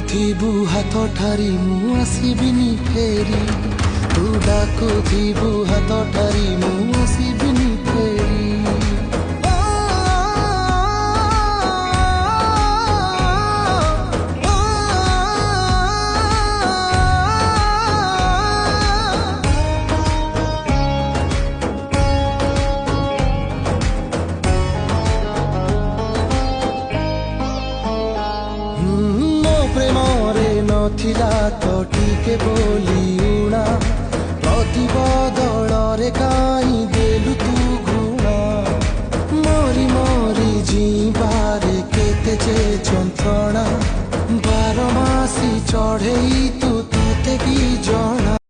डाकुथिबु हाथ ठारी मु आसिबिनी फेरी तू डाकुथिबु हाथ ठारी मु आसिबिनी फेरी प्रेमरे नथिला तो टिके बोली उणा प्रति बदल रे का